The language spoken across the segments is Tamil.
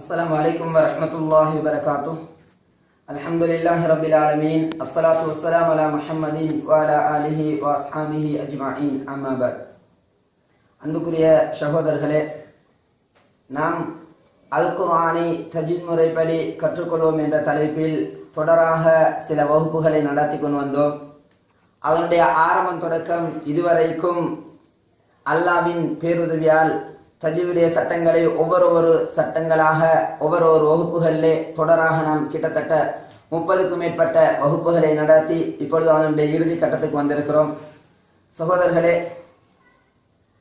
السلام عليكم ورحمة الله وبركاته. الحمد لله رب العالمين. الصلاة والسلام على محمد وعلى آله وأصحابه أجمعين. أما بعد. அன்புக்குரிய சகோதரர்களே, நாம் அல் குர்ஆனை தஜ்வீத் முறைப்படி கற்றுக்கொள்வோம் என்ற தலைப்பில் தொடராக சில வகுப்புகளை நடத்தி கொண்டு வந்தோம். அதனுடைய ஆரம்பம் தொடக்கம் இதுவரைக்கும் அல்லாஹ்வின் பேருதவியால் தஜ்வீதுடைய சட்டங்களை ஒவ்வொரு சட்டங்களாக ஒவ்வொரு வகுப்புகளிலே தொடராக நாம் கிட்டத்தட்ட 30க்கும் மேற்பட்ட வகுப்புகளை நடத்தி இப்பொழுது அதனுடைய இறுதி கட்டத்துக்கு வந்திருக்கிறோம். சகோதரர்களே,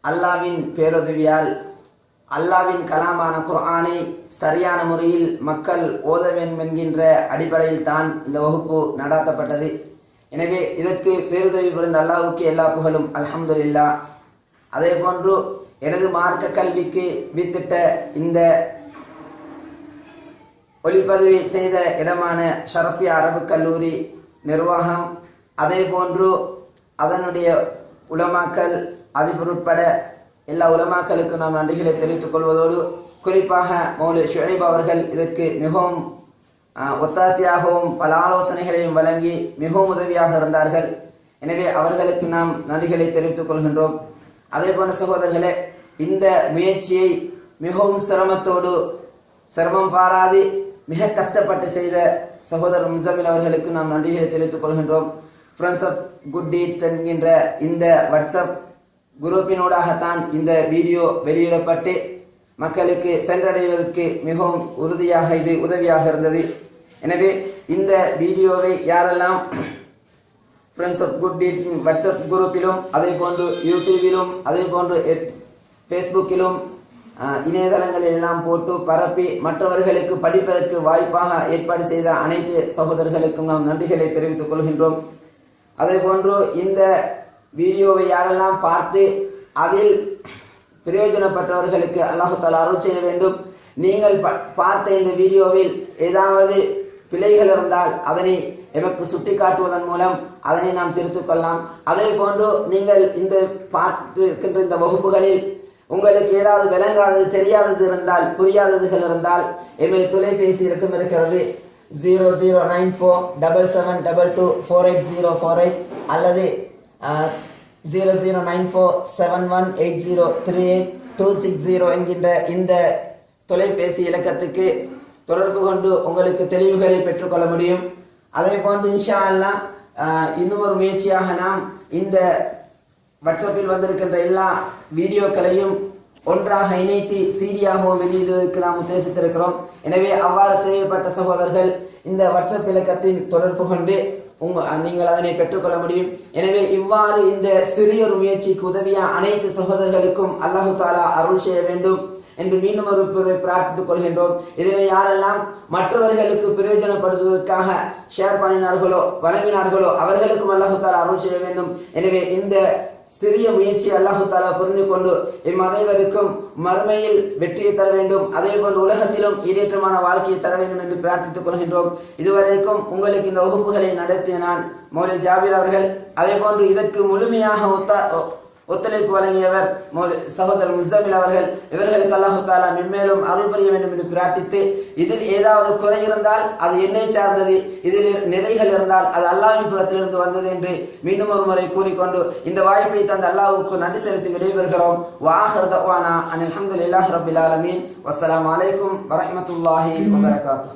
அல்லாஹ்வின் பேருதவியால் அல்லாஹ்வின் கலாமான குர்ஆனை சரியான முறையில் மக்கள் ஓத வேண்டும் என்கின்ற அடிப்படையில் தான் இந்த வகுப்பு நடாத்தப்பட்டது. எனவே இதற்கு பேருதவி புரிந்த அல்லாஹ்வுக்கு எல்லா புகழும், அல்ஹம்துலில்லாஹ். அதே போன்று எனது மார்க்க கல்விக்கு வித்திட்ட இந்த ஒளிப்பதிவை செய்த இடமான ஷரஃபியா அரபு கல்லூரி நிர்வாகம், அதே போன்று அதனுடைய உலமாக்கள் அதிபர் உட்பட எல்லா உலமாக்களுக்கும் நாம் நன்றிகளை தெரிவித்துக் கொள்வதோடு, குறிப்பாக மௌலவி ஷுஐப் அவர்கள் இதற்கு மிகவும் ஒத்தாசையாகவும் பல ஆலோசனைகளையும் வழங்கி மிகவும் உதவியாக இருந்தார்கள். எனவே அவர்களுக்கு நாம் நன்றிகளை தெரிவித்துக் கொள்கின்றோம். அதே போன்ற சகோதரர்களே, இந்த முயற்சியை மிகவும் சிரமம் பாராது மிக கஷ்டப்பட்டு செய்த சகோதரர் முஸம்மில் அவர்களுக்கு நாம் நன்றிகளை தெரிவித்துக் கொள்கின்றோம். ஃப்ரெண்ட்ஸ் ஆஃப் குட் டீட்ஸ் என்கின்ற இந்த வாட்ஸ்அப் குரூப்பினூடாகத்தான் இந்த வீடியோ வெளியிடப்பட்டு மக்களுக்கு சென்றடைவதற்கு மிகவும் உறுதியாக இது உதவியாக இருந்தது. எனவே இந்த வீடியோவை யாரெல்லாம் friends of good deed WhatsApp குரூப்பிலும், அதே போன்று யூடியூபிலும், அதே போன்று ஃபேஸ்புக்கிலும் இணையதளங்களில் எல்லாம் போட்டு பரப்பி மற்றவர்களுக்கு படிப்பதற்கு வாய்ப்பாக ஏற்பாடு செய்த அனைத்து சகோதரர்களுக்கும் நாம் நன்றிகளை தெரிவித்துக் கொள்கின்றோம். அதே போன்று இந்த வீடியோவை யாரெல்லாம் பார்த்து அதில் பிரயோஜனப்பட்டவர்களுக்கு அல்லாஹு தஆலா அருள் செய்ய வேண்டும். நீங்கள் பார்த்த இந்த வீடியோவில் ஏதாவது பிழைகள் இருந்தால் அதனை எமக்கு சுட்டி காட்டுவதன் மூலம் அதனை நாம் திருத்திக் கொள்ளலாம். அதே போன்று நீங்கள் இந்த பார்த்திருக்கின்ற இந்த வகுப்புகளில் உங்களுக்கு ஏதாவது விளங்காதது, தெரியாதது இருந்தால், புரியாததுகள் இருந்தால் எமது தொலைபேசி இருக்கிறது 009477224808 அல்லது 0094718038 என்கின்ற இந்த தொலைபேசி இலக்கத்துக்கு தொடர்பு கொண்டு உங்களுக்கு தெளிவுகளை பெற்றுக்கொள்ள முடியும். அதே போன்று இன்ஷா அல்லாஹ் இன்னும் ஒரு முயற்சியாக நாம் இந்த வாட்ஸ்அப்பில் வந்திருக்கின்ற எல்லா வீடியோக்களையும் ஒன்றாக இணைத்து சீடியாகவும் வெளியிடுவதற்கு நாம் உத்தேசித்திருக்கிறோம். எனவே அவ்வாறு தேவைப்பட்ட சகோதரர்கள் இந்த வாட்ஸ்அப் இலக்கத்தில் தொடர்பு கொண்டு நீங்கள் அதனை பெற்றுக்கொள்ள முடியும். எனவே இவ்வாறு இந்த சிறிய ஒரு முயற்சிக்கு உதவிய அனைத்து சகோதரர்களுக்கும் அல்லாஹு தஆலா அருள் செய்ய வேண்டும் என்று மீண்டும் ஒரு பிரார்த்தித்துக் கொள்கின்றோம். இதில் யாரெல்லாம் மற்றவர்களுக்கு பிரயோஜனப்படுத்துவதற்காக ஷேர் பண்ணினார்களோ வழங்கினார்களோ அவர்களுக்கும் அல்லாஹு தஆலா அருள் செய்ய வேண்டும். எனவே இந்த சிறிய முயற்சி அல்லாஹு தஆலா புரிந்து கொண்டு அனைவருக்கும் மறுமையில் வெற்றியை தர வேண்டும், அதே போன்று உலகத்திலும் ஈடேற்றமான வாழ்க்கையை தர வேண்டும் என்று பிரார்த்தித்துக் கொள்கின்றோம். இதுவரைக்கும் உங்களுக்கு இந்த வகுப்புகளை நடத்திய நான் மௌலவி ஜாபீர் அவர்கள், அதே போன்று இதற்கு முழுமையாக ஒத்துழைப்பு வழங்கியவர் சகோதரர் முஸம்மில் அவர்கள். இவர்களுக்கு அல்லாஹு தஆலா மென்மேலும் அருள் புரிய வேண்டும் என்று பிரார்த்தித்து, இதில் ஏதாவது குறை இருந்தால் அது என்னை சார்ந்தது, இதில் நிறைகள் இருந்தால் அது அல்லாஹ்வின் புறத்திலிருந்து வந்தது என்று மீண்டும் ஒரு முறை கூறிக்கொண்டு இந்த வாய்ப்பை தந்த அல்லாஹ்வுக்கு நன்றி செலுத்தி விடைபெறுகிறோம். வஆகிரு தஅவானா அனில் ஹம்துலில்லாஹி ரப்பில் ஆலமீன். வஸ்ஸலாமு அலைக்கும் வரஹ்மத்துல்லாஹி வபரகாத்துஹு.